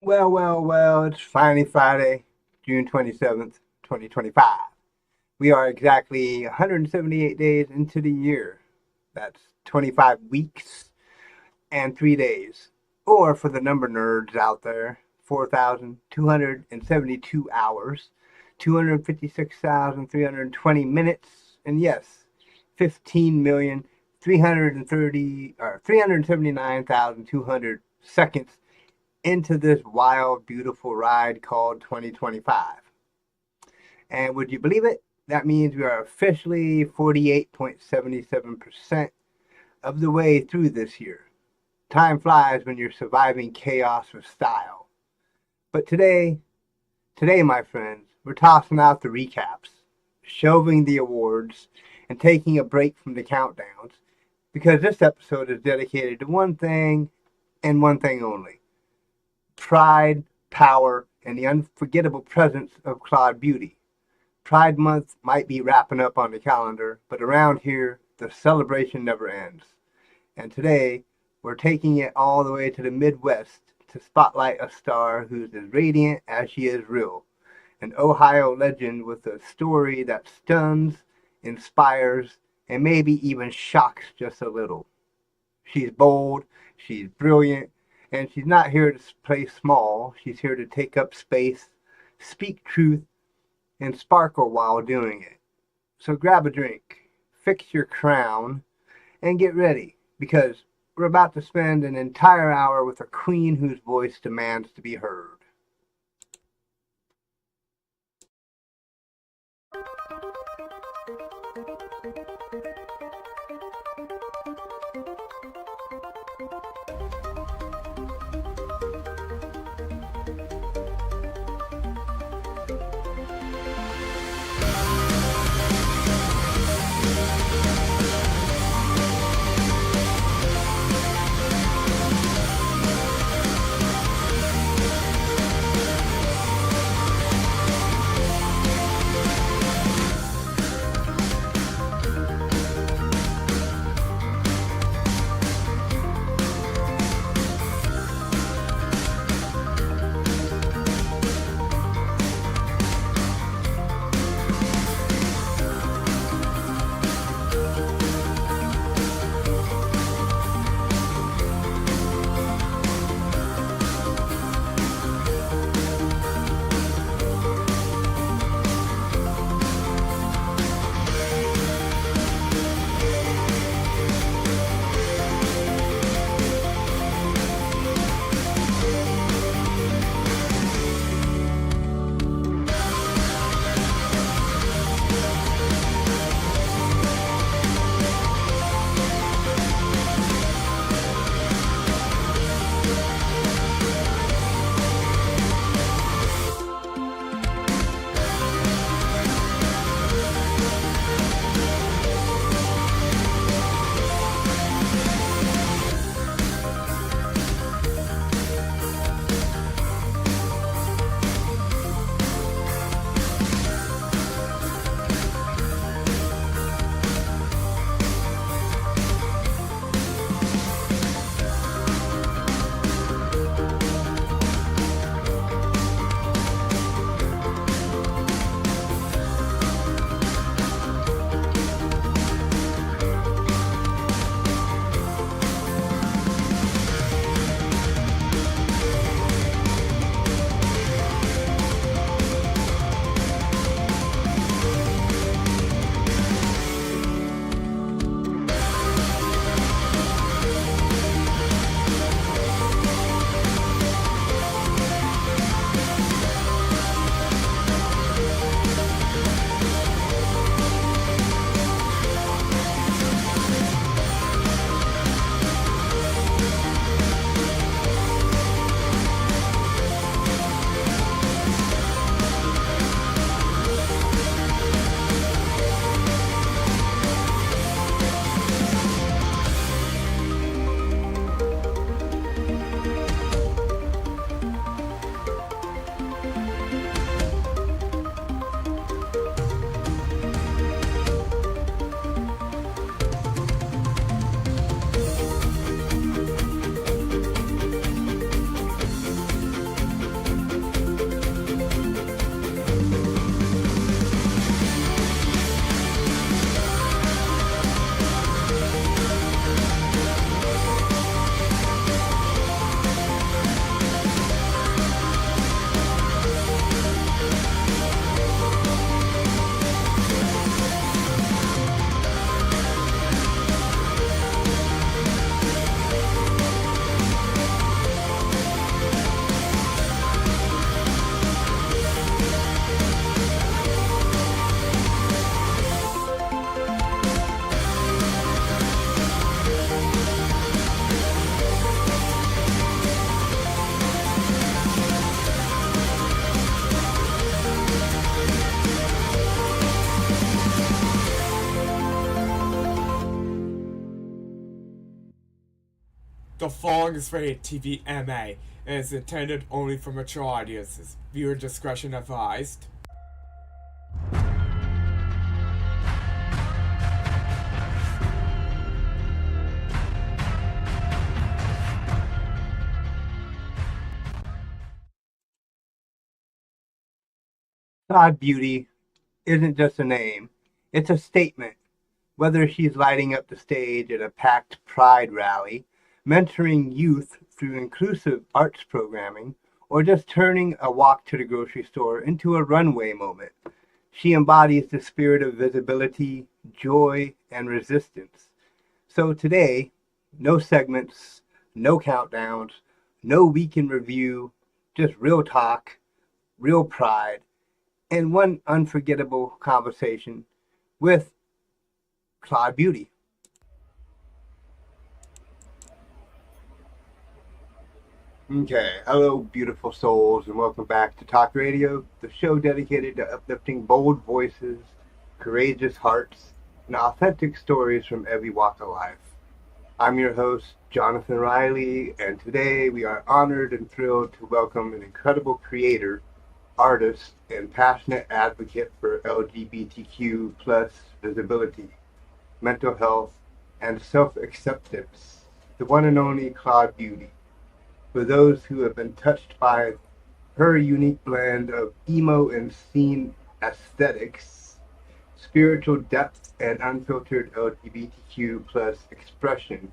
Well, it's finally Friday, June 27th, 2025. We are exactly 178 days into the year. That's 25 weeks and 3 days. Or for the number nerds out there, 4,272 hours, 256,320 minutes, and yes, 15,330 or 379,200 seconds into this wild, beautiful ride called 2025. And would you believe it? That means we are officially 48.77% of the way through this year. Time flies when you're surviving chaos with style. But today, my friends, we're tossing out the recaps, shelving the awards, and taking a break from the countdowns because this episode is dedicated to one thing and one thing only: pride, power, and the unforgettable presence of Claude Beauty. Pride Month might be wrapping up on the calendar, but around here, the celebration never ends. And today, we're taking it all the way to the Midwest to spotlight a star who's as radiant as she is real. An Ohio legend with a story that stuns, inspires, and maybe even shocks just a little. She's bold, she's brilliant, and she's not here to play small. She's here to take up space, speak truth, and sparkle while doing it. So grab a drink, fix your crown, and get ready because we're about to spend an entire hour with a queen whose voice demands to be heard. following is rated TVMA and is intended only for mature audiences. Viewer discretion advised. Claude Beauty isn't just a name, it's a statement. Whether she's lighting up the stage at a packed Pride rally, mentoring youth through inclusive arts programming, or just turning a walk to the grocery store into a runway moment, she embodies the spirit of visibility, joy, and resistance. So today, no segments, no countdowns, no week in review, just real talk, real pride, and one unforgettable conversation with Claude Beauty. Okay, hello, beautiful souls, and welcome back to Talk Radio, the show dedicated to uplifting bold voices, courageous hearts, and authentic stories from every walk of life. I'm your host, Jonathan Riehle, and today we are honored and thrilled to welcome an incredible creator, artist, and passionate advocate for LGBTQ plus visibility, mental health, and self-acceptance, the one and only Claude Beauty. For those who have been touched by her unique blend of emo and scene aesthetics, spiritual depth, and unfiltered LGBTQ plus expression,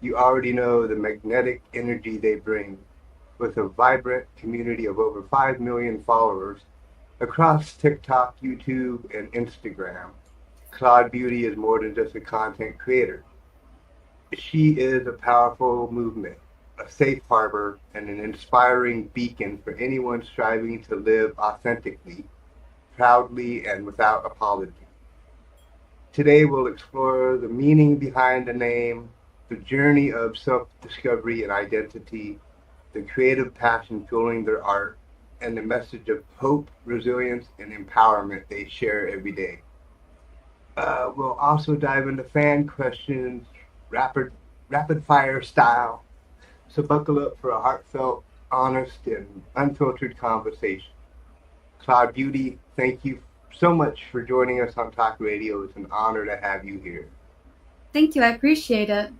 you already know the magnetic energy they bring. With a vibrant community of over 5 million followers across TikTok, YouTube, and Instagram, Claude Beauty is more than just a content creator. She is a powerful movement, a safe harbor, and an inspiring beacon for anyone striving to live authentically, proudly, and without apology. Today we'll explore the meaning behind the name, the journey of self-discovery and identity, the creative passion fueling their art, and the message of hope, resilience, and empowerment they share every day. We'll also dive into fan questions, rapid fire style. So buckle up for a heartfelt, honest, and unfiltered conversation. Claude Beauty, thank you so much for joining us on Talk Radio. It's an honor to have you here. Thank you. I appreciate it.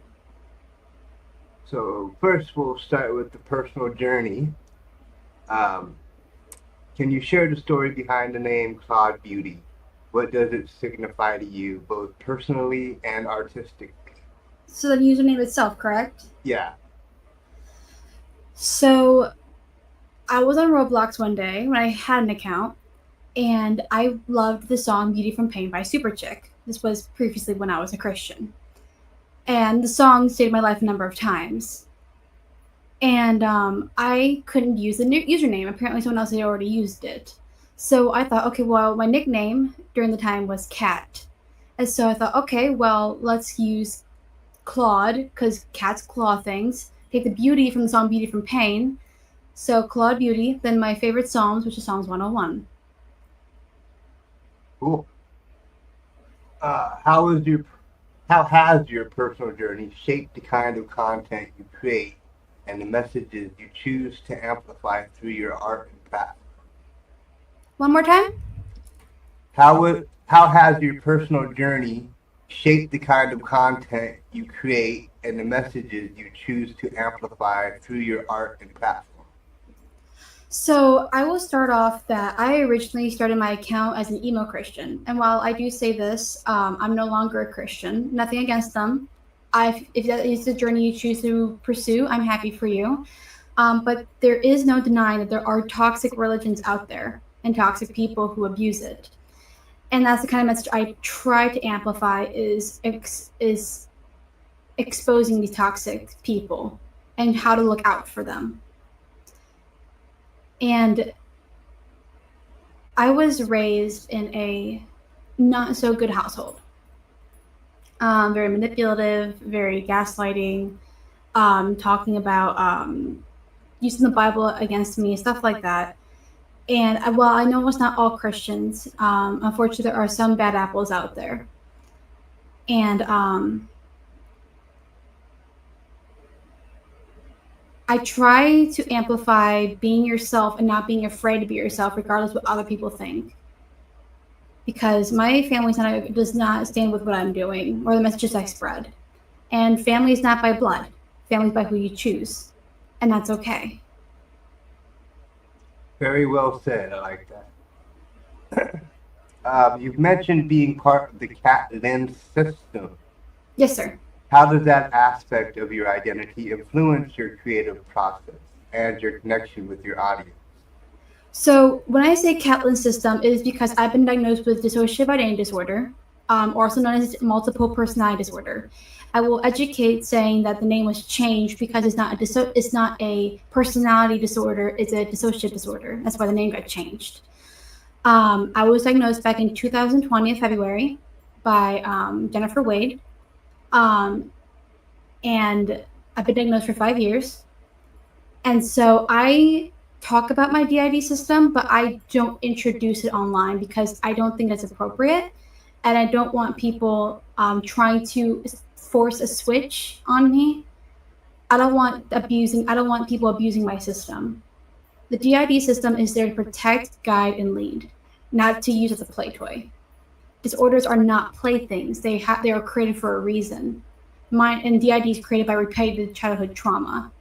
So first, we'll start with the personal journey. Um, can you share the story behind the name Claude Beauty? What does it signify to you, both personally and artistically? So the username itself, correct? Yeah. So I was on Roblox one day when I had an account, and I loved the song Beauty from Pain by Superchick. This was previously when I was a Christian. And the song saved my life a number of times. And I couldn't use the new username. Apparently someone else had already used it. So I thought, okay, well, my nickname during the time was Cat. And so I thought, okay, well, let's use Claude, because cats claw things. Take the beauty from the song Beauty from Pain. So Claude Beauty, then my favorite Psalms, which is Psalms 101. Cool. How is your how has your personal journey shaped the kind of content you create and the messages you choose to amplify through your art and craft? One more time? How has your personal journey shaped the kind of content you create and the messages you choose to amplify through your art and craft? So I will start off that I originally started my account as an emo Christian, and while I do say this, I'm no longer a Christian. Nothing against them. If that is the journey you choose to pursue, I'm happy for you. But there is no denying that there are toxic religions out there and toxic people who abuse it, and that's the kind of message I try to amplify is exposing these toxic people and how to look out for them. And I was raised in a not so good household. Very manipulative, very gaslighting, talking about using the Bible against me, stuff like that. And while I know it's not all Christians, unfortunately, there are some bad apples out there. And I try to amplify being yourself and not being afraid to be yourself, regardless of what other people think. Because my family does not stand with what I'm doing or the messages I spread. And family is not by blood, family is by who you choose. And that's okay. Very well said. I like that. You've mentioned being part of the cat lens system. Yes, sir. How does that aspect of your identity influence your creative process and your connection with your audience? So when I say Catlin system, it is because I've been diagnosed with dissociative identity disorder, also known as multiple personality disorder. I will educate saying that the name was changed because it's not a personality disorder, it's a dissociative disorder. That's why the name got changed. I was diagnosed back in 2020 in February by Jennifer Wade, um, and I've been diagnosed for 5 years. And so I talk about my DID system, but I don't introduce it online because I don't think that's appropriate. And I don't want people trying to force a switch on me. I don't want people abusing my system. The DID system is there to protect, guide, and lead, not to use as a play toy. Disorders are not playthings. They are created for a reason. Mine and DID is created by repetitive childhood trauma.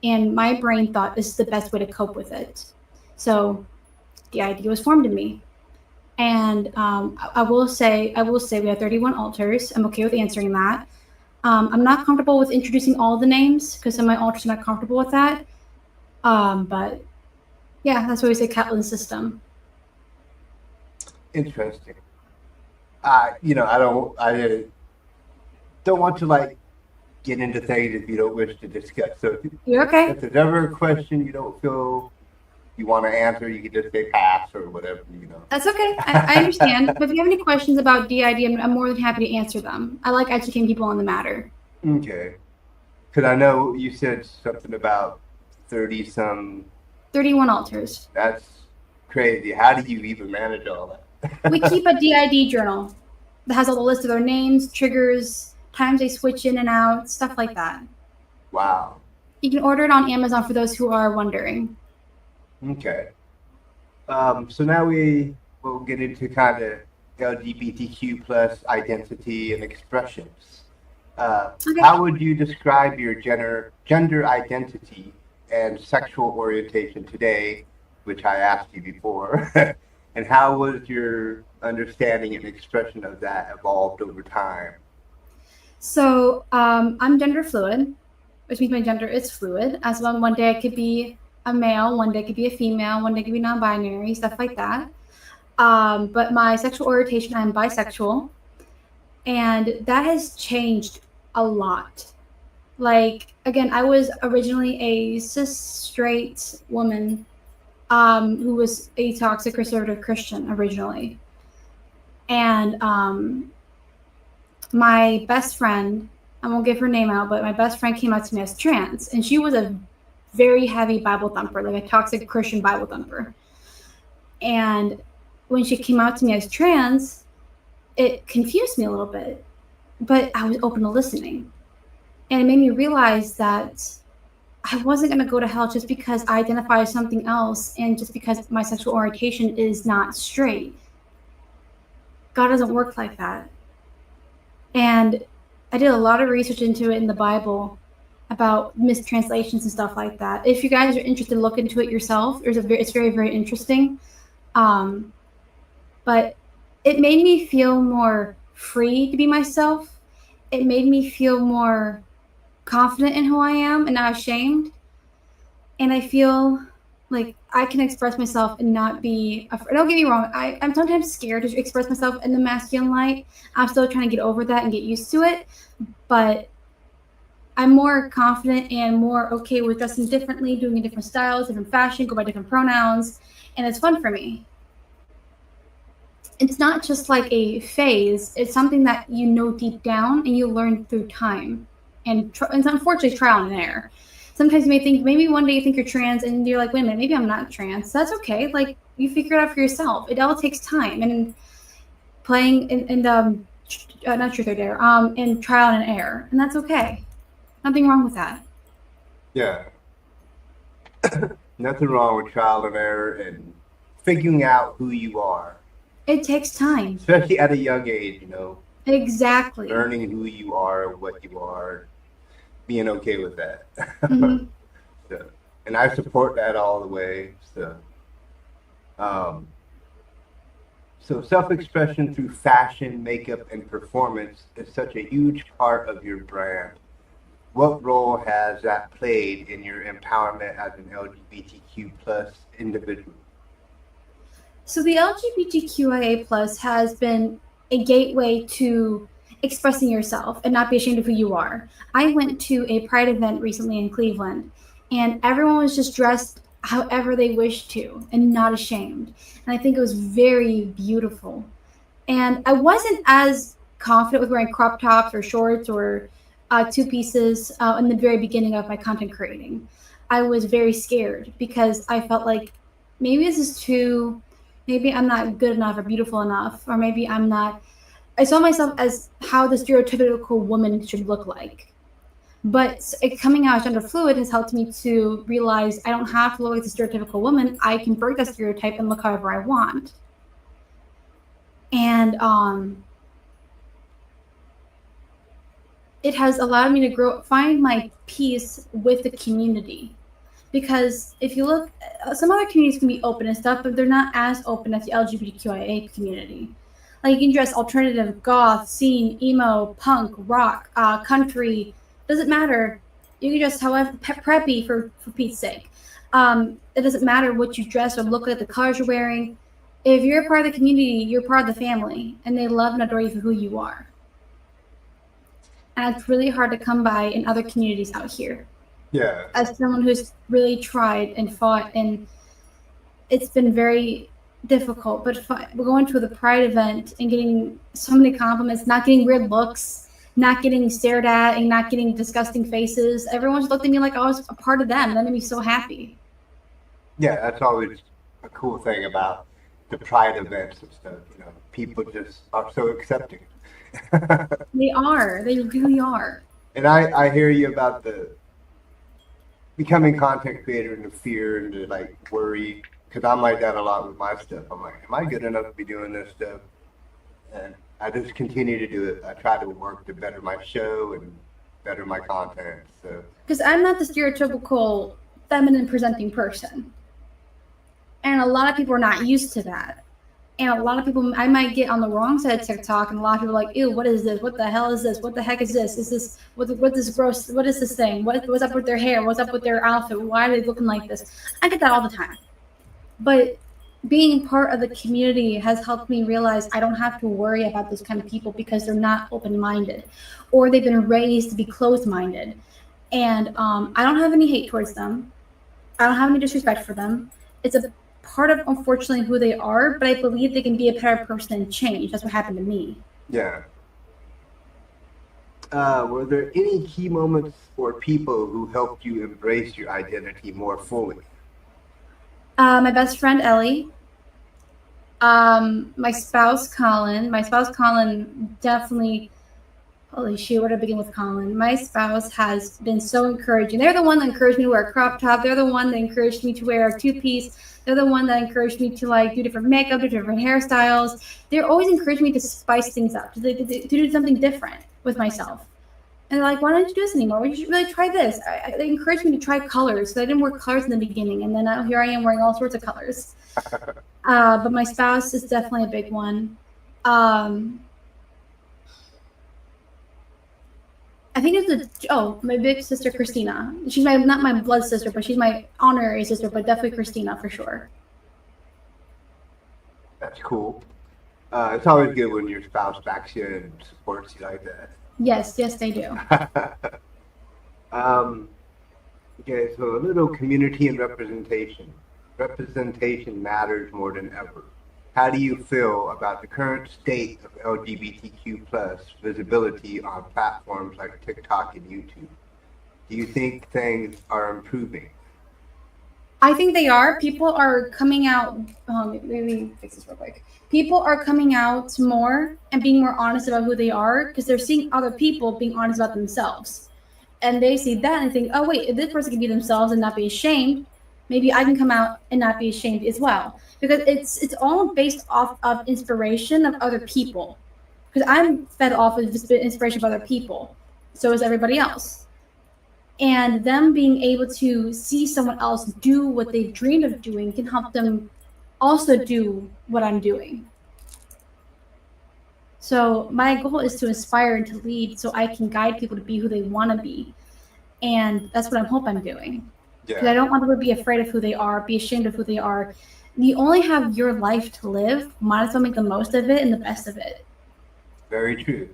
And my brain thought this is the best way to cope with it. So the idea was formed in me. And I will say we have 31 altars. I'm okay with answering that. I'm not comfortable with introducing all the names because some of my altars are not comfortable with that. But yeah, that's why we say Catlin system. Interesting. I don't want to like get into things if you don't wish to discuss. So You're okay. if there's ever a question you don't feel you want to answer, you can just say pass or whatever. That's okay. I understand. But if you have any questions about DID, I'm more than happy to answer them. I like educating people on the matter. Okay. Because I know you said something about 30-some. 31 altars. That's crazy. How do you even manage all that? We keep a DID journal that has all the list of their names, triggers, times they switch in and out, stuff like that. Wow. You can order it on Amazon for those who are wondering. Okay. So now will get into kind of LGBTQ plus identity and expressions. Okay. How would you describe your gender identity and sexual orientation today, which I asked you before, and how was your understanding and expression of that evolved over time? So I'm gender fluid, which means my gender is fluid. As well, one day I could be a male, one day I could be a female, one day I could be non-binary, stuff like that. But my sexual orientation, I'm bisexual, and that has changed a lot. Like again, I was originally a cis straight woman who was a toxic conservative Christian originally, and my best friend, I won't give her name out, but my best friend came out to me as trans, and she was a very heavy Bible thumper, like a toxic Christian Bible thumper. And when she came out to me as trans, it confused me a little bit, but I was open to listening. And it made me realize that I wasn't going to go to hell just because I identify as something else and just because my sexual orientation is not straight. God doesn't work like that. And I did a lot of research into it in the Bible about mistranslations and stuff like that. If you guys are interested, look into it yourself. It's very, very interesting. But it made me feel more free to be myself. It made me feel more confident in who I am and not ashamed. And I feel like I can express myself and not be afraid. Don't get me wrong, I'm sometimes scared to express myself in the masculine light. I'm still trying to get over that and get used to it. But I'm more confident and more okay with dressing differently, doing different styles, different fashion, go by different pronouns, and it's fun for me. It's not just like a phase, it's something that you know deep down and you learn through time. And it's unfortunately trial and error. Sometimes you may think, maybe one day you think you're trans and you're like, wait a minute, maybe I'm not trans. That's okay. Like, you figure it out for yourself. It all takes time. And playing in not truth or dare, in trial and error. And that's okay. Nothing wrong with that. Yeah. Nothing wrong with trial and error and figuring out who you are, It takes time. especially at a young age, you know, Exactly. learning who you are, what you are, being okay with that. Hmm. So, and I support that all the way. Um, so self-expression through fashion, makeup, and performance is such a huge part of your brand. What role has that played in your empowerment as an LGBTQ plus individual? So the LGBTQIA plus has been a gateway to expressing yourself and not be ashamed of who you are. I went to a Pride event recently in Cleveland, and everyone was just dressed however they wished to and not ashamed. And I think it was very beautiful. And I wasn't as confident with wearing crop tops or shorts or two pieces in the very beginning of my content creating. I was very scared because I felt like maybe this is too, maybe I'm not good enough or beautiful enough, or maybe I'm not. I saw myself as how the stereotypical woman should look like. But coming out as gender fluid has helped me to realize I don't have to look like the stereotypical woman. I can break that stereotype and look however I want. And it has allowed me to find my peace with the community. Because if you look, some other communities can be open and stuff, but they're not as open as the LGBTQIA community. Like you can dress alternative, goth, scene, emo, punk, rock, country, doesn't matter. You can dress however preppy for Pete's sake. It doesn't matter what you dress or look like, the colors you're wearing. If you're a part of the community, you're part of the family, and they love and adore you for who you are. And it's really hard to come by in other communities out here. Yeah. As someone who's really tried and fought, and it's been very difficult, but we're going to the Pride event and getting so many compliments, not getting weird looks, not getting stared at, and not getting disgusting faces. Everyone's looked at me like I was a part of them, and that made me so happy. Yeah, that's always a cool thing about the Pride events and stuff. You know, people just are so accepting. They are. They really are. And I hear you about the becoming content creator and the fear and the like worry, because I'm like that a lot with my stuff. I'm like, am I good enough to be doing this stuff? And I just continue to do it. I try to work to better my show and better my content. So Because I'm not the stereotypical feminine presenting person. And a lot of people are not used to that. And a lot of people, I might get on the wrong side of TikTok, and a lot of people are like, ew, what is this? What the hell is this? What the heck is this? Is this, what is gross? What is this thing? What's up with their hair? What's up with their outfit? Why are they looking like this? I get that all the time. But being part of the community has helped me realize I don't have to worry about those kind of people because they're not open-minded, or they've been raised to be closed-minded. And I don't have any hate towards them. I don't have any disrespect for them. It's a part of, unfortunately, who they are, but I believe they can be a better person and change. That's what happened to me. yeah. Were there any key moments or people who helped you embrace your identity more fully? My best friend Ellie, my spouse Colin. My spouse Colin definitely. Holy shoot, where to begin with Colin? My spouse has been so encouraging. They're the one that encouraged me to wear a crop top. They're the one that encouraged me to wear a two-piece. They're the one that encouraged me to like do different makeup, do different hairstyles. They're always encouraging me to spice things up, to do something different with myself. And they're like, why don't you do this anymore? Well, you should really try this. They encouraged me to try colors. So I didn't wear colors in the beginning, and then here I am wearing all sorts of colors. But my spouse is definitely a big one. I think it's my big sister Christina. She's not my blood sister, but she's my honorary sister, but definitely Christina for sure. That's cool. It's always good when your spouse backs you and supports you like that. Yes, they do. Okay, so a little community and representation. Representation matters more than ever. How do you feel about the current state of LGBTQ plus visibility on platforms like TikTok and YouTube? Do you think things are improving? I think they are. People are coming out. Let me fix this real quick. People are coming out more and being more honest about who they are because they're seeing other people being honest about themselves. And they see that and think, oh, wait, if this person can be themselves and not be ashamed, maybe I can come out and not be ashamed as well. Because it's all based off of inspiration of other people. Because I'm fed off of the inspiration of other people. So is everybody else. And them being able to see someone else do what they dreamed of doing can help them also do what I'm doing. So my goal is to inspire and to lead so I can guide people to be who they want to be. And that's what I hope I'm doing. Because I don't want people to be afraid of who they are, be ashamed of who they are. You only have your life to live. Might as well make the most of it and the best of it. Very true.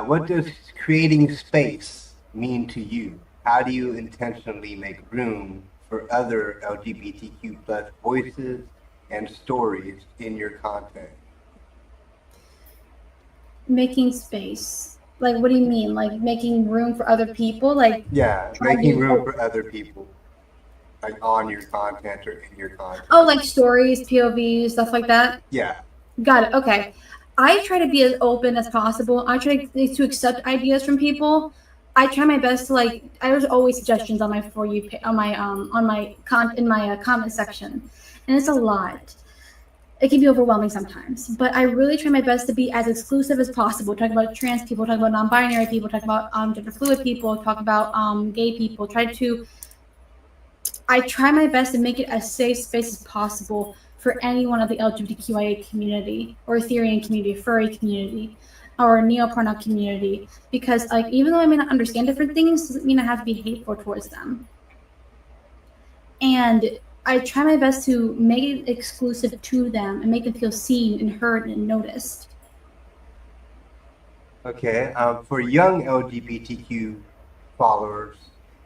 What does creating space mean to you? How do you intentionally make room for other LGBTQ plus voices and stories in your content? Making space. Like, what do you mean? Like making room for other people? Like, Yeah, making room for other people, like on your content or in your content. oh, like stories, POVs, stuff like that. Yeah. Got it. Okay. I try to be as open as possible. I try to accept ideas from people. I try my best to like. There's always suggestions on my for you on my comment section, and it's a lot. It can be overwhelming sometimes, but I really try my best to be as exclusive as possible. Talk about trans people, talk about non-binary people, talk about gender fluid people, talk about gay people. I try my best to make it as safe space as possible for anyone of the LGBTQIA community or Ethereum community, furry community, or neo-porno community, because like even though I may not understand different things, doesn't mean I have to be hateful towards them. And I try my best to make it exclusive to them and make them feel seen and heard and noticed. Okay. For young LGBTQ followers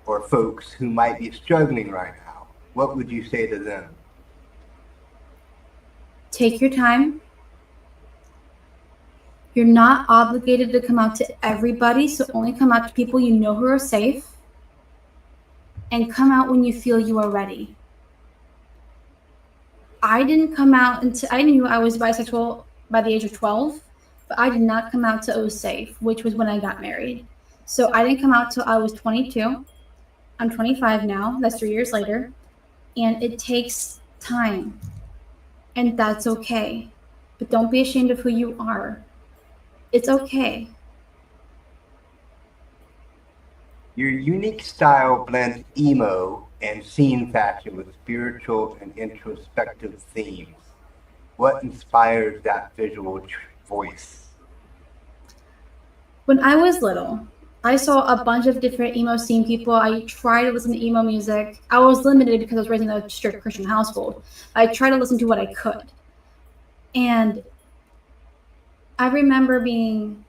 or folks who might be struggling right now, what would you say to them? Take your time. You're not obligated to come out to everybody, so only come out to people you know who are safe. And come out when you feel you are ready. I didn't come out until I knew I was bisexual by the age of 12, but I did not come out to safe, which was when I got married. So I didn't come out till I was 22. I'm 25 now. That's 3 years later. And it takes time. And that's okay. But don't be ashamed of who you are. It's okay. Your unique style blends emo and scene fashion with spiritual and introspective themes. What inspires that visual voice? When I was little, I saw a bunch of different emo scene people. I tried to listen to emo music. I was limited because I was raised in a strict Christian household. I tried to listen to what I could. And I remember being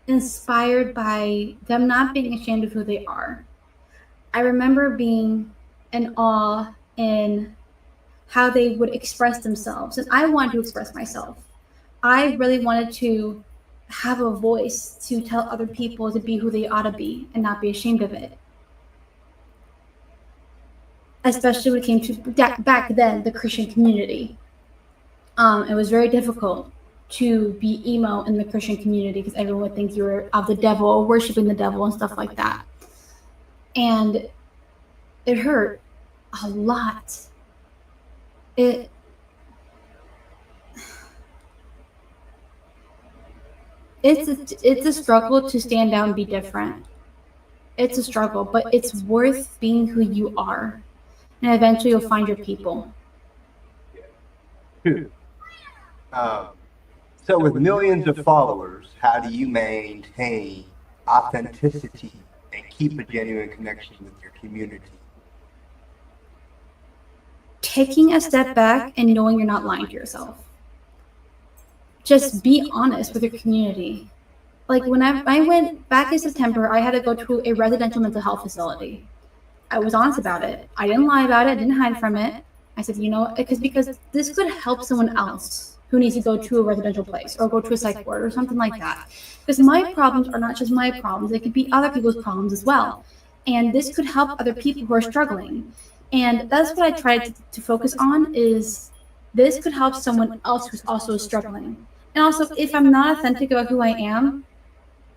inspired by them not being ashamed of who they are. I remember being in awe in how they would express themselves. And I wanted to express myself. I really wanted to have a voice to tell other people to be who they ought to be and not be ashamed of it. Especially when it came to back then, the Christian community. It was very difficult to be emo in the Christian community because everyone would think you were of the devil or worshiping the devil and stuff like that. And it hurt a lot. It's a struggle to stand out and be different. It's a struggle, but it's worth being who you are. And eventually you'll find your people. True. So with millions of followers, how do you maintain authenticity and keep a genuine connection with your community? Taking a step back and knowing you're not lying to yourself. Just be honest with your community. Like when I went back in September, I had to go to a residential mental health facility. I was honest about it. I didn't lie about it. I didn't hide from it. I said, because this could help someone else who needs to go to a residential place or go to a psych ward or something like that. Because my problems are not just my problems. They could be other people's problems as well. And this could help other people who are struggling. And that's what I tried to focus on is this could help someone else who's also struggling. And also, if I'm not authentic about who I am,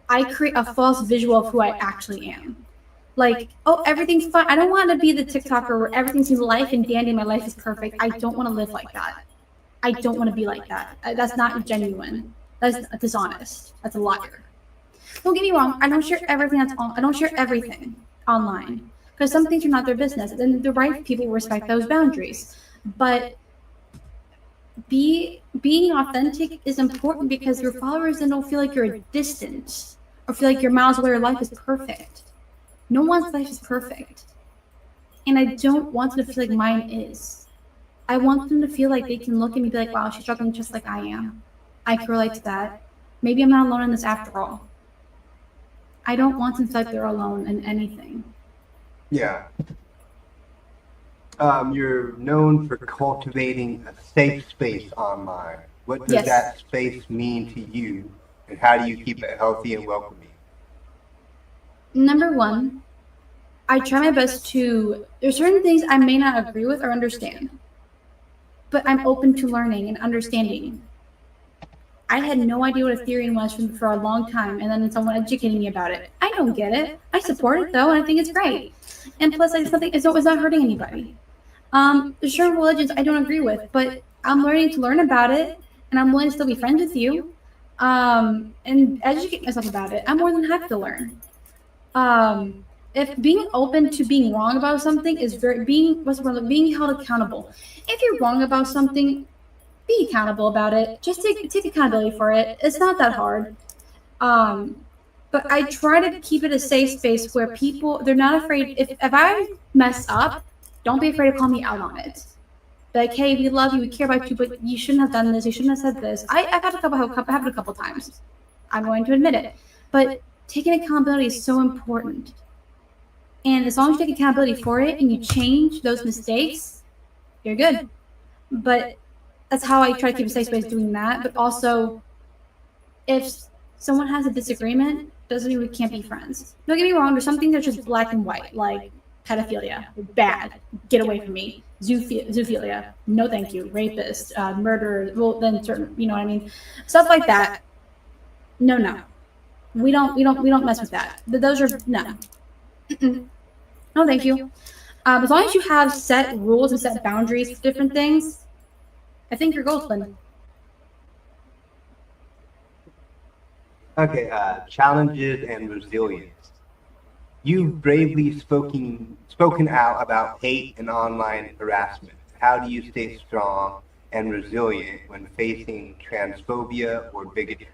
I create a false visual of who I actually am. Like, oh, everything's fine. I don't want to be the TikToker where everything seems life and dandy, my life is perfect. I don't want to live like that. I don't want to be like that. That's not genuine. That's dishonest. That's a liar. Don't get me wrong. I don't share everything I don't share everything online because some things are not their business. And the right people respect those boundaries. But being authentic is important because your followers then don't feel like you're distant or feel like you're miles away. Your life is perfect. No one's life is perfect, and I don't want them to feel like mine is. I want them to feel like they can look at me and be like, wow, she's struggling just like I am. I can relate to that. Maybe I'm not alone in this after all. I don't want them to feel like they're alone in anything. Yeah. You're known for cultivating a safe space online. What does Yes. that space mean to you, and how do you keep it healthy and welcoming? Number one, I try my best to, there's certain things I may not agree with or understand, but I'm open to learning and understanding. I had no idea what Ethereum was for a long time, and then someone educating me about it. I don't get it. I support it though, and I think it's great. And plus, like something, it's not hurting anybody. There's certain religions I don't agree with, but I'm learning to learn about it, and I'm willing to still be friends with you, and educate myself about it. I'm more than happy to learn. If being open to being wrong about something is being held accountable. If you're wrong about something, be accountable about it. Just take accountability for it. It's not that hard. Um, but I try to keep it a safe space where they're not afraid. If I mess up, don't be afraid to call me out on it. Like, hey, we love you, we care about you, but you shouldn't have done this. You shouldn't have said this. I've had happened a couple times. I'm going to admit it. But taking accountability is so important. And as long as you take accountability for it and you change those mistakes, you're good. But that's how I try to keep a safe space doing that. But also, if someone has a disagreement, doesn't mean we can't be friends. Don't get me wrong, there's some things that are just black and white, like pedophilia, bad, get away from me. Zoophilia, no thank you. Rapist, murder, well then certain, you know what I mean? Stuff like that. No. We don't mess with that. Those are no. No, thank you. As long as you have set rules and set boundaries for different things, I think you're golden. Okay, challenges and resilience. You've bravely spoken out about hate and online harassment. How do you stay strong and resilient when facing transphobia or bigotry?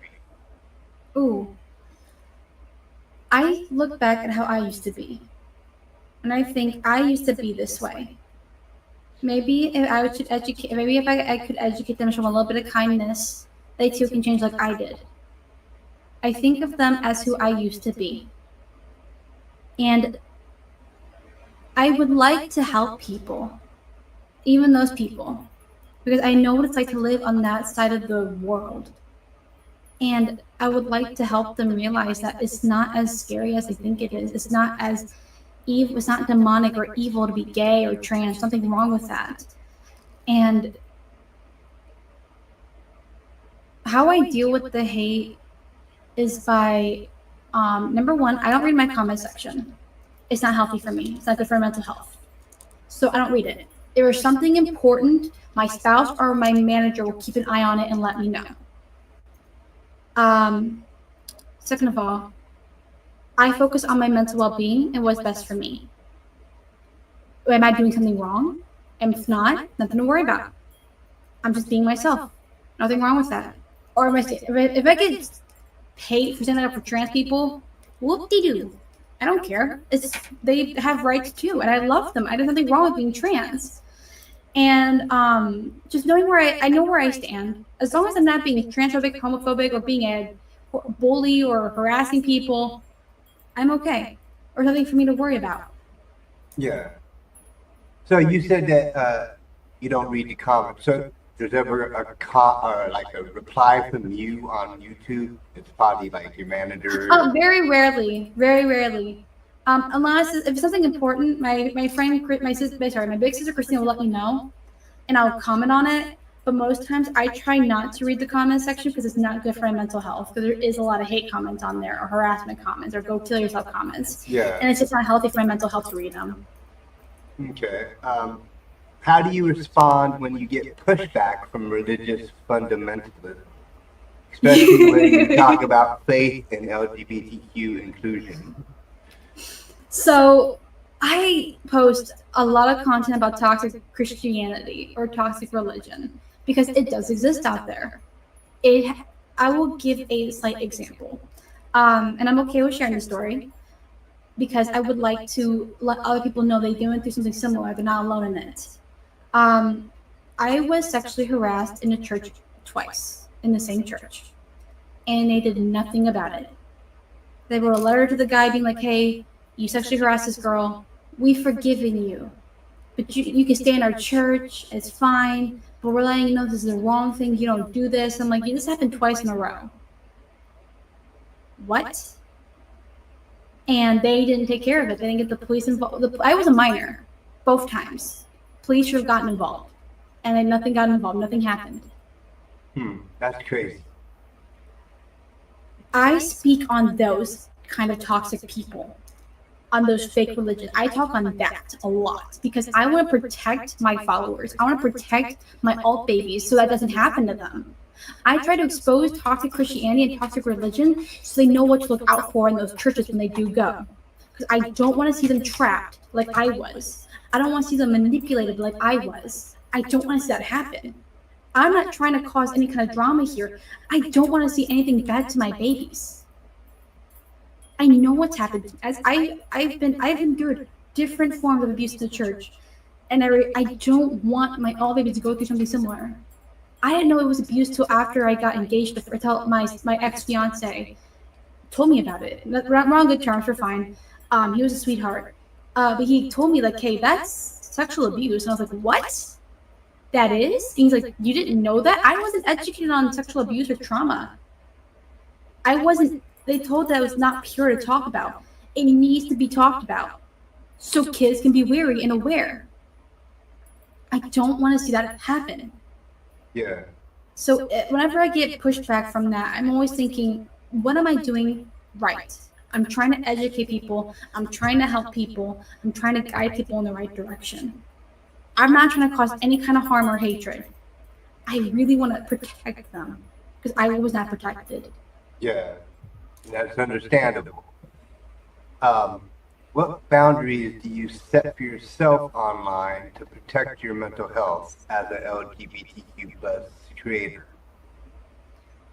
Ooh. I look back at how I used to be, and I think I used to be this way. Maybe if I should educate, maybe if I could educate them, show them a little bit of kindness, they too can change like I did. I think of them as who I used to be. And I would like to help people, even those people, because I know what it's like to live on that side of the world. And I would like to help them realize that it's not as scary as they think it is. It's not as evil, it's not demonic or evil to be gay or trans, something wrong with that. And how I deal with the hate is by number one, I don't read my comment section. It's not healthy for me. It's not good for mental health. So I don't read it. If there's something important, my spouse or my manager will keep an eye on it and let me know. Second of all, I focus on my mental well-being and what's best for me. Am I doing something wrong? And if not, nothing to worry about. I'm just being myself. Nothing wrong with that. Or if I get paid for standing up for trans people, whoop-de-doo. I don't care. They have rights too, and I love them. There's nothing wrong with being trans. And just knowing where I know where I stand. As long as I'm not being transphobic, homophobic, or being a bully or harassing people, I'm okay. Or nothing for me to worry about. Yeah. So you said that you don't read the comments. So there's ever like a reply from you on YouTube? It's probably like your manager. Oh, very rarely. Very rarely. Unless if it's something important, my big sister Christina will let me know, and I'll comment on it. But most times I try not to read the comment section because it's not good for my mental health, because there is a lot of hate comments on there, or harassment comments, or go kill yourself comments. Yeah. And it's just not healthy for my mental health to read them. Okay. How do you respond when you get pushback from religious fundamentalism? Especially when you talk about faith and LGBTQ inclusion. So I post a lot of content about toxic Christianity or toxic religion because it does exist out there. I will give a slight example, and I'm okay with sharing the story because I would like to let other people know they went through something similar. They're not alone in it. I was sexually harassed in a church twice, in the same church, and they did nothing about it. They wrote a letter to the guy being like, hey, you sexually harassed this girl. We've forgiven you. But you can stay in our church. It's fine. But we're letting you know this is the wrong thing. You don't do this. I'm like, this happened twice in a row. What? And they didn't take care of it. They didn't get the police involved. I was a minor both times. Police should have gotten involved. And then nothing got involved. Nothing happened. That's crazy. I speak on those kind of toxic people, on those fake religions. I talk on that a lot because I want to protect my followers. I want to protect my alt babies so that doesn't happen to them. I try to expose toxic Christianity and toxic religion so they know what to look out for in those churches when they do go. Because I don't want to see them trapped like I was. I don't want to see them manipulated like I was. I don't want to see that happen. I'm not trying to cause any kind of drama here. I don't want to see anything bad to my babies. I know what's happened. As I've endured different forms of abuse in the church, and I don't want my all babies to go through something similar. I didn't know it was abuse till after I got engaged. Until my ex fiance told me about it. We're on good terms. We're fine. He was a sweetheart, but he told me like, "Hey, that's sexual abuse," and I was like, "What? That is?" And he's like, "You didn't know that? I wasn't educated on sexual abuse or trauma. I wasn't. They told that it was not pure to talk about. It needs to be talked about so kids can be wary and aware. I don't want to see that happen." Yeah. So whenever I get pushback from that, I'm always thinking, what am I doing right? I'm trying to educate people. I'm trying to help people. I'm trying to guide people in the right direction. I'm not trying to cause any kind of harm or hatred. I really want to protect them because I was not protected. Yeah, that's understandable. What boundaries do you set for yourself online to protect your mental health as an LGBTQ plus creator?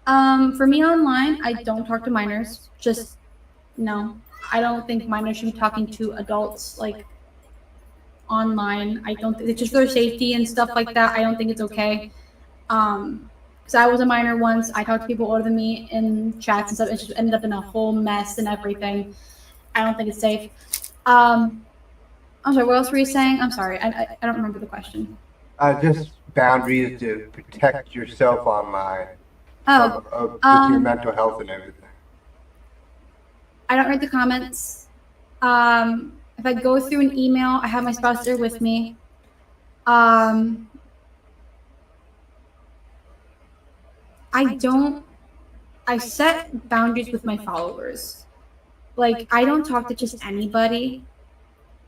For me online, I don't talk to minors. Just no. I don't think minors should be talking to adults like online. I don't think it's just for their safety and stuff like that. I don't think it's okay. Because I was a minor once. I talked to people older than me in chats and stuff. It just ended up in a whole mess and everything. I don't think it's safe. I'm sorry. What else were you saying? I'm sorry. I don't remember the question. Just boundaries to protect yourself online. Oh, With your mental health and everything. I don't read the comments. If I go through an email, I have my spouse there with me. I set boundaries with my followers. Like, I don't talk to just anybody.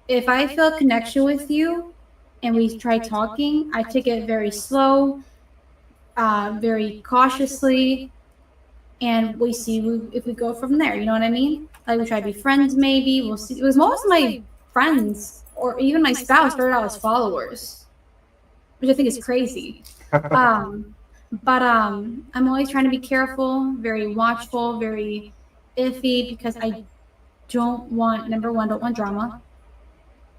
If I feel a connection with you and we try talking, I take it very slow, very cautiously, and we see if we go from there. You know what I mean? Like, we try to be friends, maybe. We'll see. Because most of my friends, or even my spouse, started out as followers, which I think is crazy. But I'm always trying to be careful, very watchful, very iffy, because I don't want, number one, don't want drama.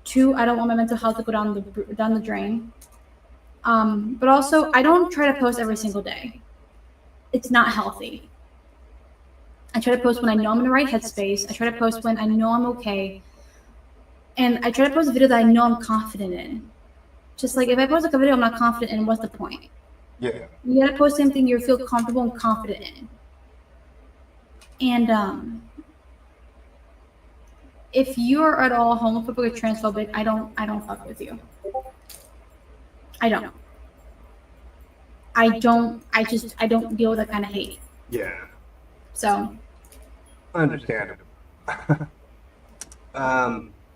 Two, I don't want my mental health to go down the drain. But also, I don't try to post every single day. It's not healthy. I try to post when I know I'm in the right headspace. I try to post when I know I'm okay. And I try to post a video that I know I'm confident in. Just like if I post like a video I'm not confident in, what's the point? Yeah. You gotta post something you feel comfortable and confident in. And if you're at all homophobic or transphobic, I don't fuck with you. I don't. I don't deal with that kind of hate. Yeah, So understandable.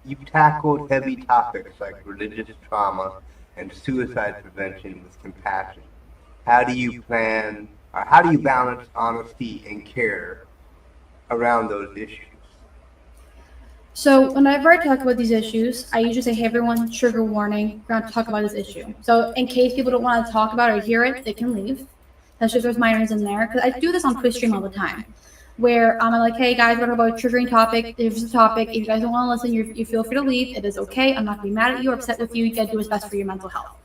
You've tackled heavy topics like religious trauma and suicide prevention with compassion. How do you plan, or how do you balance honesty and care around those issues? So whenever I talk about these issues, I usually say, "Hey everyone, trigger warning. We're going to talk about this issue." So in case people don't want to talk about it or hear it, they can leave. Especially if there's minors in there, because I do this on Twitch stream all the time, where I'm like, "Hey guys, we're talking about a triggering topic. Here's the topic. If you guys don't want to listen, you feel free to leave. It is okay. I'm not going to be mad at you or upset with you. You got to do what's best for your mental health."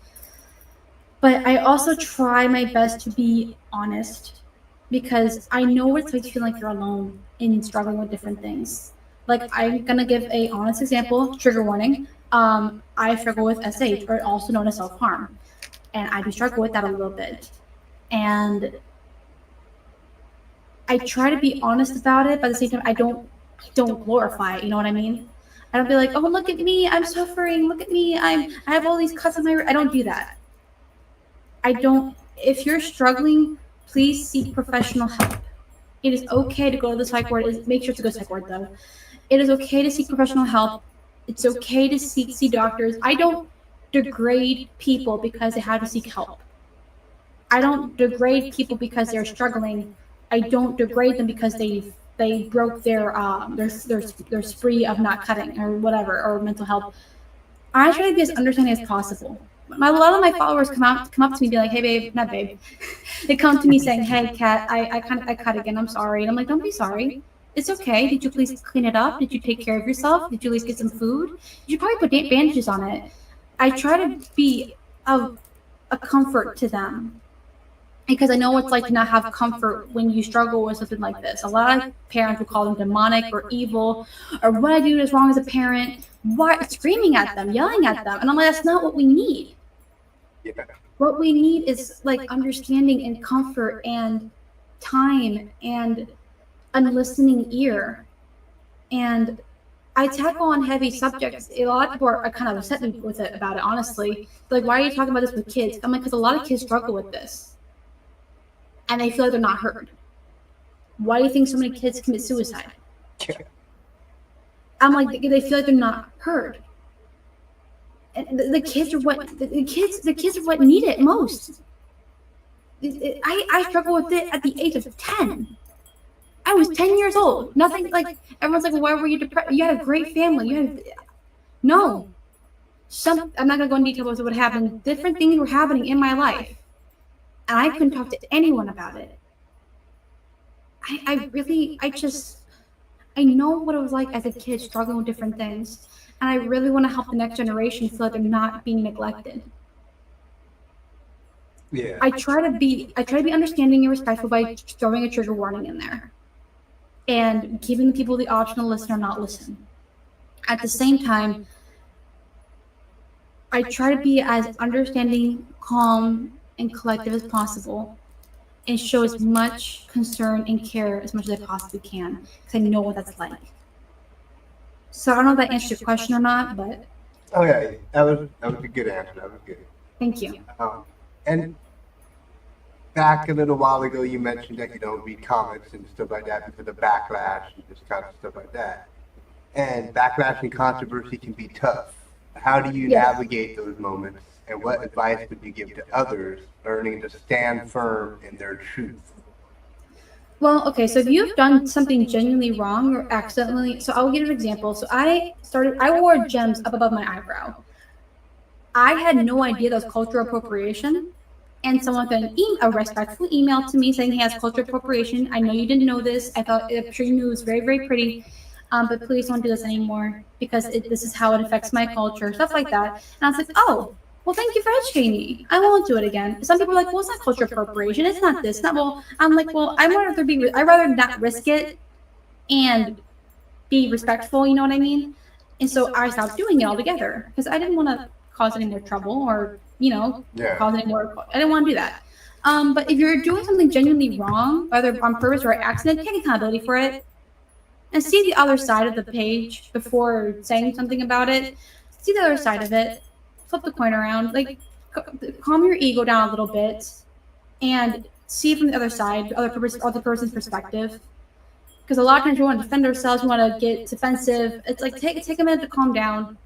But I also try my best to be honest, because I know what it's like to feel like you're alone in struggling with different things. Like, I'm gonna give a honest example, trigger warning. I struggle with SH, or also known as self-harm, and I do struggle with that a little bit. And I try to be honest about it, but at the same time, I don't glorify it. You know what I mean? I don't be like, "Oh, look at me, I'm suffering. Look at me, I have all these cuts on my." I don't do that. I don't. If you're struggling, please seek professional help. It is okay to go to the psych ward. Make sure to go to the psych ward though. It is okay to seek professional help. It's okay to see doctors. I don't degrade people because they have to seek help. I don't degrade people because they're struggling. I don't degrade them because they broke their spree of not cutting or whatever, or mental health. I try to be as understanding as possible. A lot of my followers come up to me and be like, "Hey babe, not babe." They come to me saying, "Hey Kat, I cut again. I'm sorry." And I'm like, "Don't be sorry. It's okay. Did you please clean it up? Did you take care of yourself? Did you at least get some food? Did you probably put bandages on it?" I try to be of a comfort to them, because I know what it's like to not have comfort when you struggle with something like this. A lot of parents would call them demonic or evil, or what I do is wrong as a parent. Why, screaming at them, yelling at them, and I'm like, that's not what we need. Yeah. What we need is like understanding and comfort and time and a listening ear. And I tackle on heavy subjects. A lot of people are kind of upset with it about it, honestly. Like, why are you talking about this with kids? I'm like, because a lot of kids struggle with this, and they feel like they're not heard. Why do you think so many kids commit suicide? I'm like, they feel like they're not heard. And the kids are what the kids are what need it most. I struggle with it at the age of 10. I was 10 years old. Nothing, like, everyone's like, "Well, why were you depressed? You had a great family." No. I'm not gonna go in detail about what happened. Different things were happening in my life, and I couldn't talk to anyone about it. I know what it was like as a kid struggling with different things, and I really want to help the next generation feel like they're not being neglected. Yeah. I try to be understanding and respectful by throwing a trigger warning in there, and giving people the option to listen or not listen. At the same time, I try to be as understanding, calm, and collective as possible, and show as much concern and care as much as I possibly can, because I know what that's like. So I don't know if that answers your question or not, but Oh yeah, that was a good answer. That was good. thank you. And back a little while ago, you mentioned that you don't read comics and stuff like that because of backlash and this kind of stuff like that. And backlash and controversy can be tough. How do you Yes. navigate those moments? And what advice would you give to others learning to stand firm in their truth? Well, okay, so if you've done something genuinely wrong or accidentally, so I'll give you an example. So I wore gems up above my eyebrow. I had no idea that was cultural appropriation. And someone sent a respectful email to me saying, "Hey, that's cultural appropriation. I know you didn't know this. I'm sure you knew it was very, very pretty. But please don't do this anymore, because this is how it affects my culture," stuff like that. And I was like, "Oh, well, thank you for educating me. I won't do it again." Some people are like, "Well, it's not cultural appropriation. It's not this. Not well." I'm like, "Well, I'd rather not risk it and be respectful." You know what I mean? And so I stopped doing it altogether, because I didn't want to cause any more trouble, or cause any more. I didn't want to do that. But if you're doing something genuinely wrong, whether on purpose or accident, take accountability for it, and see the other side of the page before saying something about it. See the other side of it. Flip the coin around. Like, calm your ego down a little bit. and see from the other side, other person's perspective. Because a lot of times we want to defend ourselves, we want to get defensive. It's like take a minute to calm down,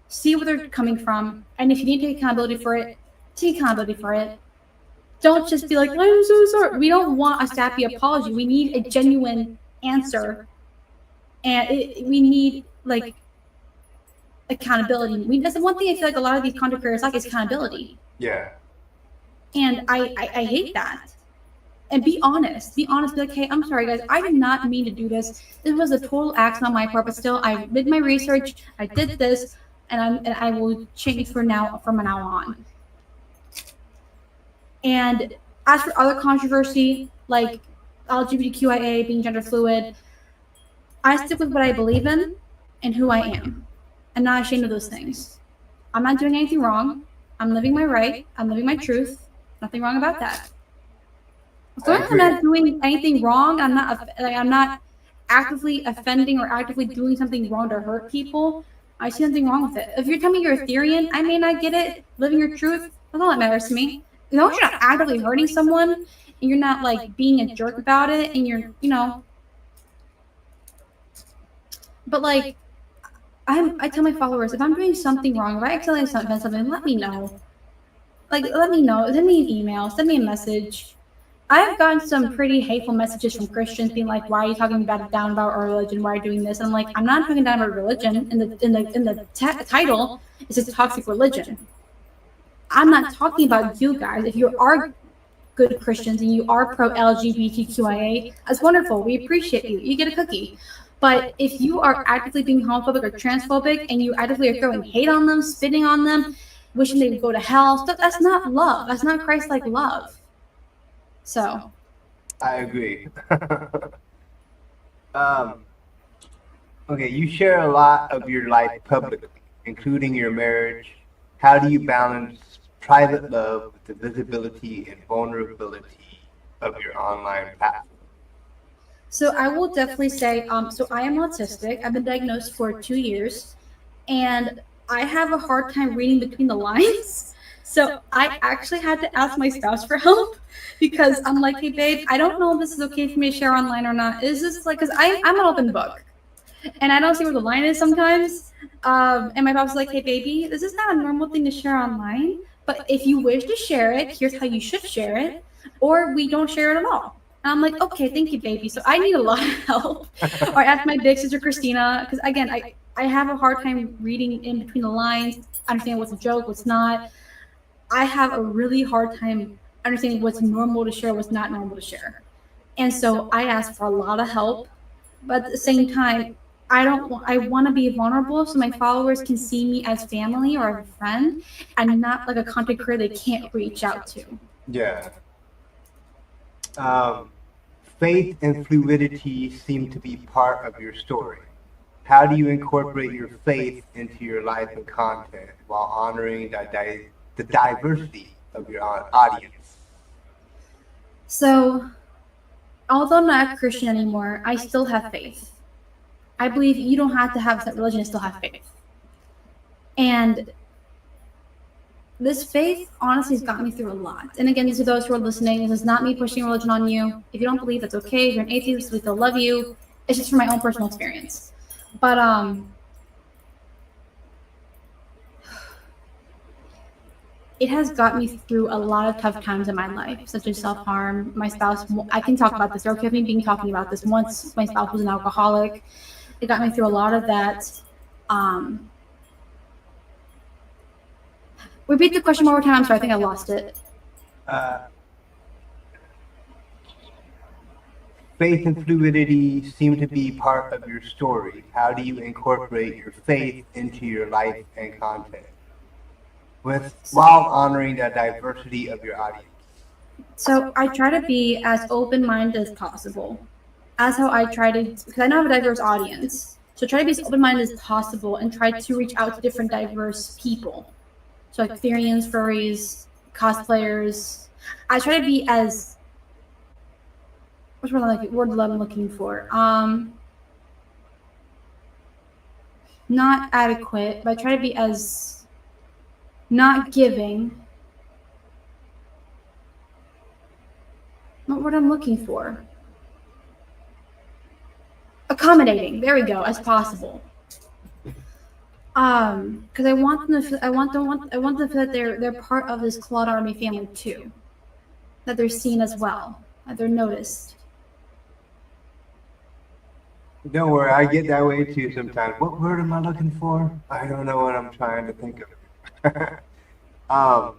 see where they're coming from, and if you need to take accountability for it, take accountability for it. Don't just be like, I'm so sorry. We don't want a sappy apology. We need a genuine answer, and we need like accountability. That's the one thing I feel like a lot of these content creators lack is accountability. Yeah. And I hate that. And be honest. Be honest. Be like, hey, I'm sorry, guys. I did not mean to do this. This was a total accident on my part, but still, I did my research. I did this, and I will change from now on. And as for other controversy, like LGBTQIA, being gender fluid, I stick with what I believe in and who I am. I'm not ashamed of those things. I'm not doing anything wrong. I'm living my right. I'm living my truth. Nothing wrong about that. So I'm not doing anything wrong. I'm not actively offending or actively doing something wrong to hurt people. I see nothing wrong with it. If you're telling me you're Etherean, I may not get it. Living your truth, that's all that matters to me. As long as you're not actively hurting someone and you're not like being a jerk about it and you're, but like I tell my followers, if I'm doing something wrong, if I accidentally offend something, let me know. Like, let me know. Send me an email. Send me a message. I've gotten some pretty hateful messages from Christians being like, "Why are you talking down about our religion? Why are you doing this?" And I'm like, "I'm not talking down about religion. In the title, it says toxic religion. I'm not talking about you guys. If you are good Christians and you are pro LGBTQIA, that's wonderful. We appreciate you. You get a cookie." But if you are actively being homophobic or transphobic and you actively are throwing hate on them, spitting on them, wishing they would go to hell, that's not love. That's not Christ-like love. So I agree. Okay, you share a lot of your life publicly, including your marriage. How do you balance private love with the visibility and vulnerability of your online platform? So I will definitely say, so I am autistic. I've been diagnosed for 2 years, and I have a hard time reading between the lines. So I actually had to ask my spouse for help because I'm like, hey babe, I don't know if this is okay for me to share online or not. Is this like, because I'm an open book, and I don't see where the line is sometimes. And my boss was like, hey baby, this is not a normal thing to share online, but if you wish to share it, here's how you should share it, or we don't share it at all. And I'm like, okay, thank you, baby. So I need a lot of help. Or I asked my big sister Christina, because again, I have a hard time reading in between the lines, understanding what's a joke, what's not. I have a really hard time understanding what's normal to share, what's not normal to share. And so I asked for a lot of help, but at the same time, I want to be vulnerable so my followers can see me as family or a friend and not like a content creator they can't reach out to. Yeah. Faith and fluidity seem to be part of your story. How do you incorporate your faith into your life and content while honoring the diversity of your audience? So, although I'm not a Christian anymore, I still have faith. I believe you don't have to have that religion to still have faith. And this faith honestly has got me through a lot. And again, these are those who are listening. This is not me pushing religion on you. If you don't believe, that's okay. If you're an atheist, we still love you. It's just from my own personal experience. But it has got me through a lot of tough times in my life, such as self-harm. My spouse, I can talk about this. There kept me being talking about this once. My spouse was an alcoholic. It got me through a lot of that. Repeat the question one more time. I'm sorry, I think I lost it. Faith and fluidity seem to be part of your story. How do you incorporate your faith into your life and content while honoring the diversity of your audience? So I try to be as open-minded as possible. As how I try to, because I know I have a diverse audience. So try to be as open-minded as possible and try to reach out to different diverse people. So like Ethereans, furries, cosplayers. I try to be as, what's word I'm looking for? Not adequate, but I try to be as not giving, What word I'm looking for? Accommodating. There we go, as possible. Because I want them to feel, I want them to feel that they're part of this Claude Army family too. That they're seen as well. That they're noticed. Don't worry, I get that way too sometimes. What word am I looking for? I don't know what I'm trying to think of. um,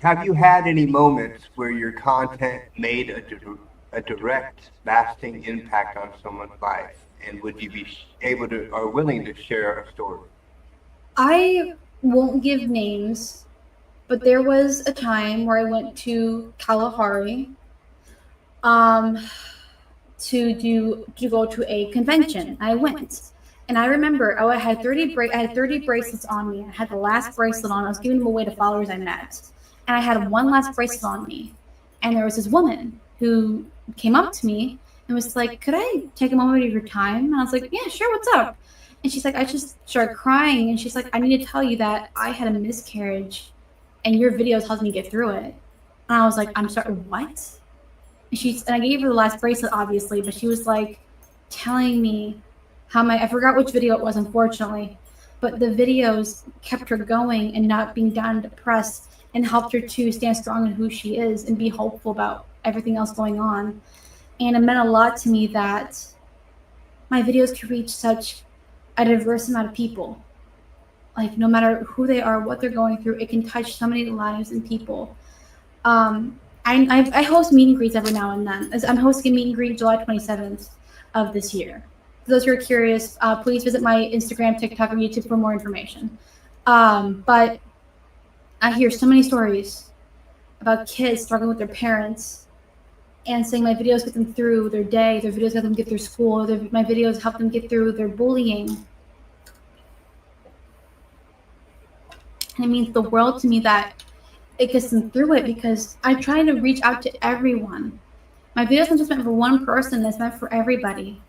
have you had any moments where your content made a direct, lasting impact on someone's life? And would you be able to or willing to share a story? I won't give names, but there was a time where I went to Kalahari um, to go to a convention. I went, and I remember I had 30 bracelets on me. I had the last bracelet on. I was giving them away to followers I met, and I had one last bracelet on me. And there was this woman who came up to me and was like, "Could I take a moment of your time?" And I was like, "Yeah, sure. What's up?" And she's like, I just started crying, and she's like, "I need to tell you that I had a miscarriage, and your videos helped me get through it." And I was like, "I'm sorry, what?" And I gave her the last bracelet, obviously, but she was like telling me how I forgot which video it was, unfortunately, but the videos kept her going and not being down and depressed, and helped her to stand strong in who she is and be hopeful about everything else going on. And it meant a lot to me that my videos could reach such a diverse amount of people. Like, no matter who they are, what they're going through, it can touch so many lives and people. Um, I host meet and greets every now and then. I'm hosting a meet and greet July 27th of this year. For those who are curious, please visit my Instagram, TikTok, or YouTube for more information. But I hear so many stories about kids struggling with their parents and saying my videos get them through their day, their videos help them get through school, my videos help them get through their bullying. And it means the world to me that it gets them through it, because I try to reach out to everyone. My videos aren't just meant for one person, it's meant for everybody.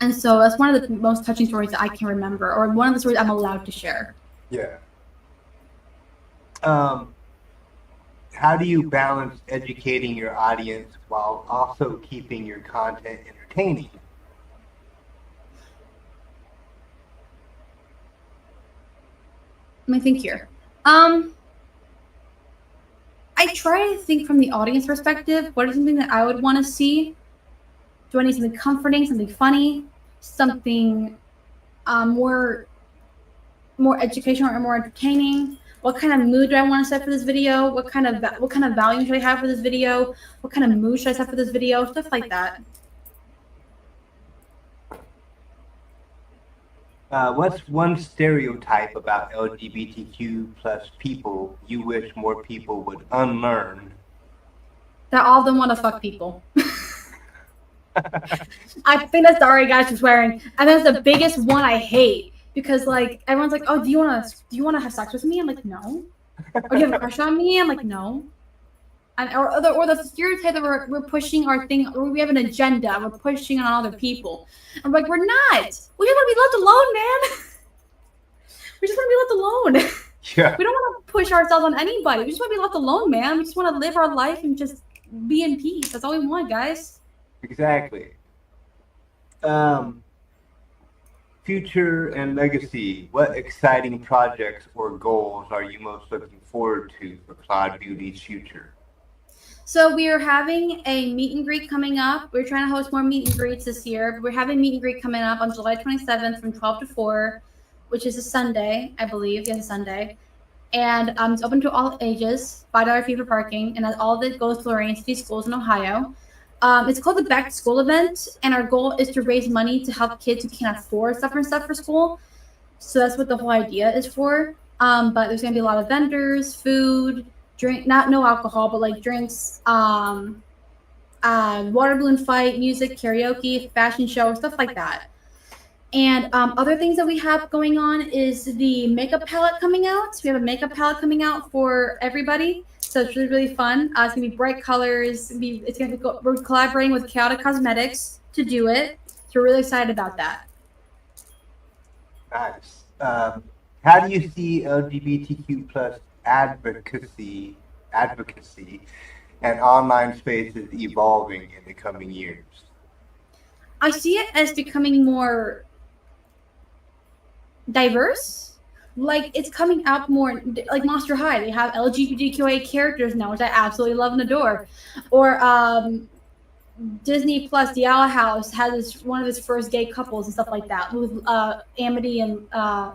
And so that's one of the most touching stories that I can remember, or one of the stories I'm allowed to share. Yeah. How do you balance educating your audience while also keeping your content entertaining? Let me think here. I try to think from the audience perspective. What is something that I would want to see? Do I need something comforting, something funny, something more educational or more entertaining? What kind of mood do I want to set for this video? What kind of value should I have for this video? What kind of mood should I set for this video? Stuff like that. What's one stereotype about LGBTQ plus people you wish more people would unlearn? That all of them want to fuck people. I think that's sorry guys for swearing. And that's the biggest one I hate, because like everyone's like, "Oh, do you wanna have sex with me?" I'm like, "No." Or "Do you have a crush on me?" I'm like, "No." And or the stereotype that we're pushing our thing, or we have an agenda, we're pushing on other people. I'm like, we're not. We just want to be left alone, man. We just want to be left alone. Yeah. We don't want to push ourselves on anybody. We just want to be left alone, man. We just want to live our life and just be in peace. That's all we want, guys. Exactly. Future and legacy. What exciting projects or goals are you most looking forward to for Cloud Beauty's future? So we are having a meet and greet coming up. We're trying to host more meet and greets this year. We're having a meet and greet coming up on July 27th from 12 to 4, which is a Sunday, I believe. Yes, a Sunday. And it's open to all ages, $5 fee for parking, and all of it goes to Lorraine City Schools in Ohio. It's called the Back to School event, and our goal is to raise money to help kids who can't afford stuff for school. So that's what the whole idea is for. But there's going to be a lot of vendors, food, no alcohol, but like drinks, water balloon fight, music, karaoke, fashion show, stuff like that. And other things that we have going on is the makeup palette coming out. So we have a makeup palette coming out for everybody. So it's really, really fun. It's gonna be bright colors. We're collaborating with Chaotic Cosmetics to do it. So we're really excited about that. Nice. How do you see LGBTQ plus advocacy and online spaces evolving in the coming years? I see it as becoming more diverse. Like it's coming out more, like Monster High. They have LGBTQA characters now, which I absolutely love and adore. Or Disney Plus, the Owl House has one of its first gay couples and stuff like that, with Amity and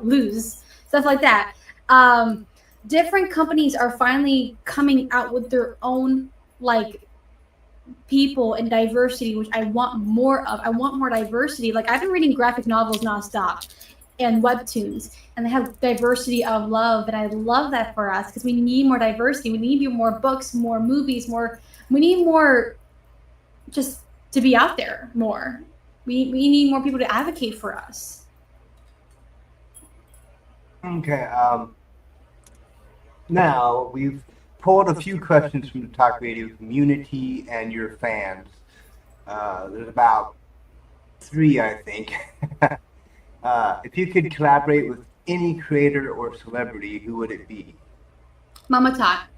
Luz, stuff like that. Um, Different companies are finally coming out with their own like people and diversity, which I want more of. I want more diversity. Like I've been reading graphic novels nonstop and webtoons, and they have diversity of love, and I love that for us because we need more diversity. We need more books, more movies, more. We need more, just to be out there more. We need more people to advocate for us. Okay. Now we've pulled a few questions from the talk radio community and your fans. There's about three, I think. If you could collaborate with any creator or celebrity, who would it be? Mama Tot,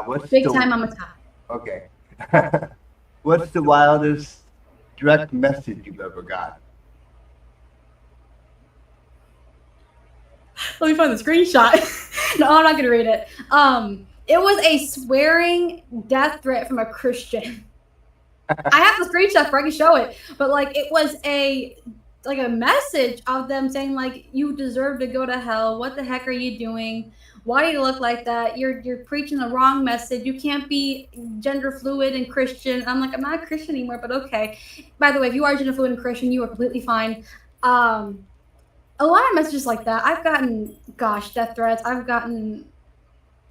What's big the time Mama Tot. okay? What's the wildest direct message you've ever got? Let me find the screenshot. No, I'm not gonna read it. It was a swearing death threat from a Christian. I have the screenshot for I can show it, but like it was a message of them saying like you deserve to go to hell. What the heck are you doing? Why do you look like that? You're preaching the wrong message. You can't be gender fluid and Christian. I'm like, I'm not a Christian anymore, but okay. By the way, if you are gender fluid and Christian, you are completely fine. A lot of messages like that. I've gotten, gosh, death threats. I've gotten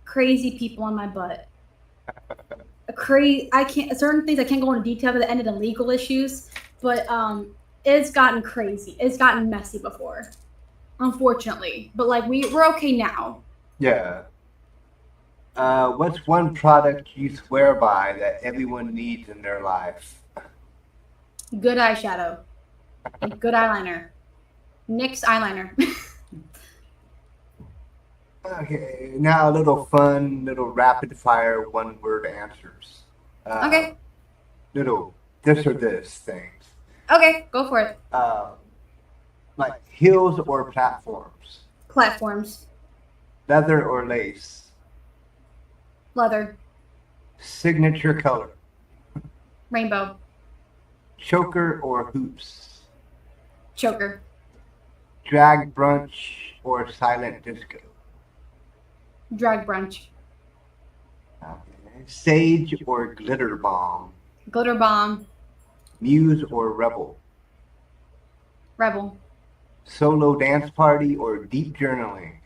crazy people on my butt. Crazy. I can't, certain things I can't go into detail because it ended in legal issues. But it's gotten crazy. It's gotten messy before, unfortunately. But like we're okay now. Yeah. What's one product you swear by that everyone needs in their life? Good eyeshadow and good eyeliner. NYX eyeliner. Okay, now a little fun, little rapid fire, one word answers. Okay. Little this or this things. Okay, go for it. Like heels or platforms, Platforms. leather or lace, Leather. signature color, Rainbow. choker or hoops, Choker. drag brunch or silent disco, Drag brunch. sage or glitter bomb, Glitter bomb. muse or rebel, Rebel. solo dance party or deep journaling,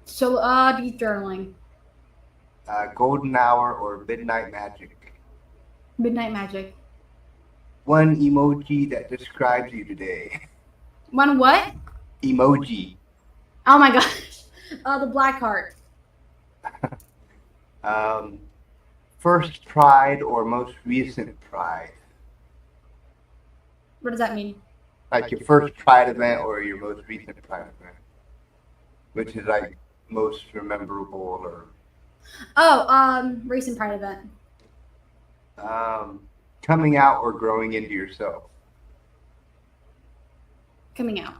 So deep journaling. golden hour or midnight magic, Midnight magic. one emoji that describes you today. One what? Emoji. Oh my gosh. The black heart. First pride or most recent pride? What does that mean? Like your first pride event or your most recent pride event? Which is like most memorable or Recent pride event. coming out or growing into yourself? Coming out.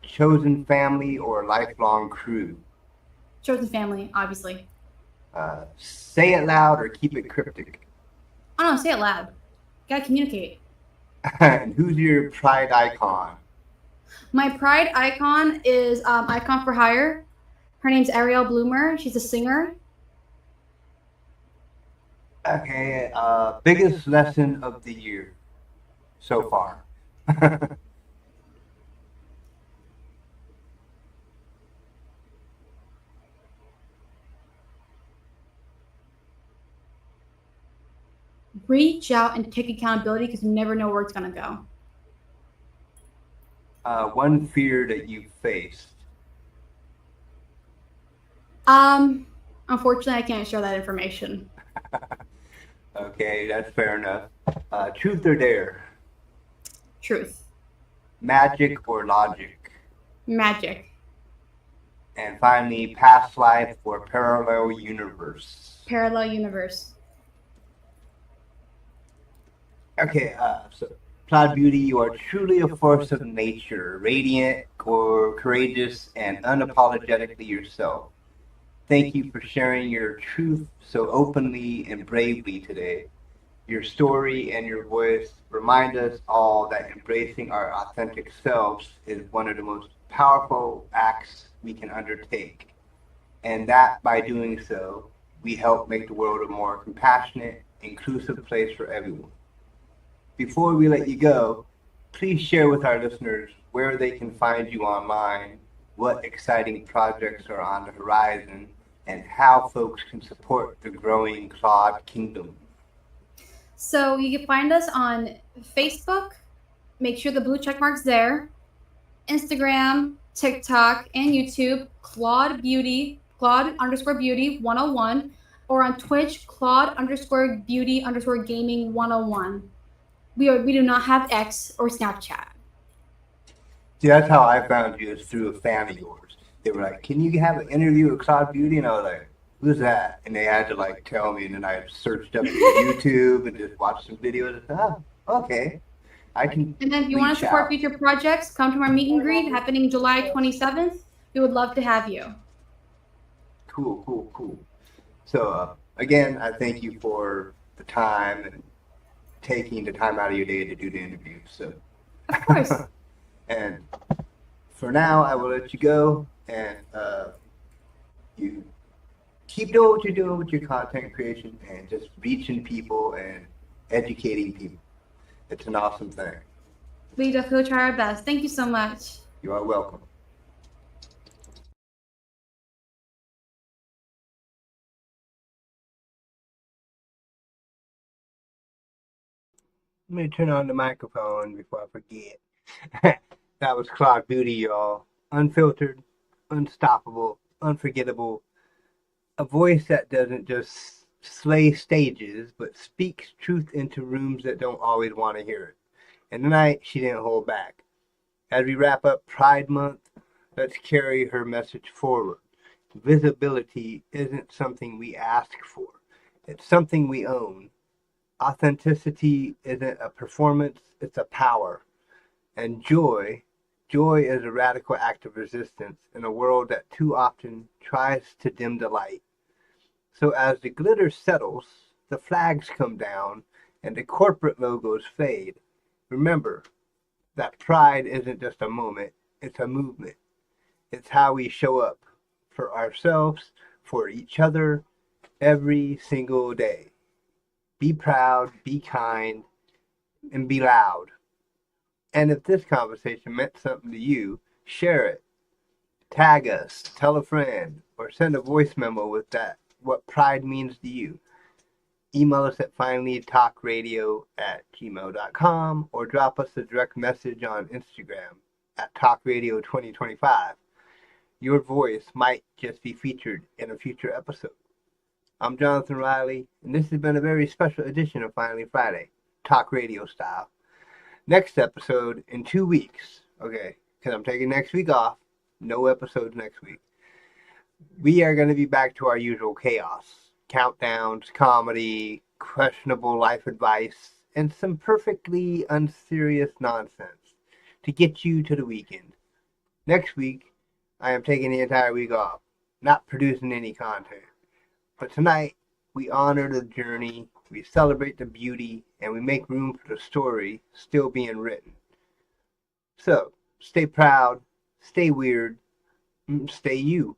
Chosen family or lifelong crew? Chosen family, obviously. Say it loud or keep it cryptic. Oh no, say it loud. Gotta communicate. And who's your pride icon? My pride icon is Icon for Hire. Her name's Ariel Bloomer. She's a singer. Okay, biggest lesson of the year so far. Reach out and take accountability because you never know where it's gonna go. One fear that you faced. Unfortunately, I can't share that information. Okay, that's fair enough. Truth or dare? Truth. Magic or logic? Magic. And finally, past life or parallel universe. Parallel universe. Okay, so Cloud Beauty, you are truly a force of nature, radiant, courageous, and unapologetically yourself. Thank you for sharing your truth so openly and bravely today. Your story and your voice remind us all that embracing our authentic selves is one of the most powerful acts we can undertake, and that by doing so, we help make the world a more compassionate, inclusive place for everyone. Before we let you go, please share with our listeners where they can find you online, what exciting projects are on the horizon, and how folks can support the growing Claude Kingdom. So you can find us on Facebook. Make sure the blue check mark's there. Instagram, TikTok, and YouTube, Claude Beauty, Claude underscore Beauty 101, or on Twitch, Claude underscore Beauty underscore Gaming 101. We do not have X or Snapchat. See, that's how I found you, is through a fan of yours. They were like, "Can you have an interview with Cloud Beauty?" And I was like, "Who's that?" And they had to like tell me, and then I searched up YouTube and just watched some videos. And oh, okay, I can And then if you want to reach support out. future projects, come to our meet and greet happening July 27th. We would love to have you. Cool, cool, cool. So again, I thank you for the time and taking the time out of your day to do the interview. So, Of course. and for now, I will let you go, and you keep doing what you're doing with your content creation and just reaching people and educating people. It's an awesome thing. We definitely try our best. Thank you so much. You are welcome. Let me turn on the microphone before I forget. That was Claude Beauty, y'all. Unfiltered, unstoppable, unforgettable. A voice that doesn't just slay stages, but speaks truth into rooms that don't always want to hear it. And tonight, she didn't hold back. As we wrap up Pride Month, let's carry her message forward. Visibility isn't something we ask for, it's something we own. Authenticity isn't a performance, it's a power. And joy is a radical act of resistance in a world that too often tries to dim the light. So as the glitter settles, the flags come down, and the corporate logos fade, remember that pride isn't just a moment, it's a movement. It's how we show up for ourselves, for each other, every single day. Be proud, be kind, and be loud. And if this conversation meant something to you, share it. Tag us, tell a friend, or send a voice memo with that, what pride means to you. Email us at finallytalkradio@gmail.com or drop us a direct message on Instagram at talkradio2025. Your voice might just be featured in a future episode. I'm Jonathan Riehle, and this has been a very special edition of Finally Friday, talk radio style. Next episode in 2 weeks, okay, because I'm taking next week off. No episodes next week. We are going to be back to our usual chaos. Countdowns, comedy, questionable life advice, and some perfectly unserious nonsense to get you to the weekend. Next week, I am taking the entire week off, not producing any content. But tonight, we honor the journey, we celebrate the beauty, and we make room for the story still being written. So, stay proud, stay weird, stay you.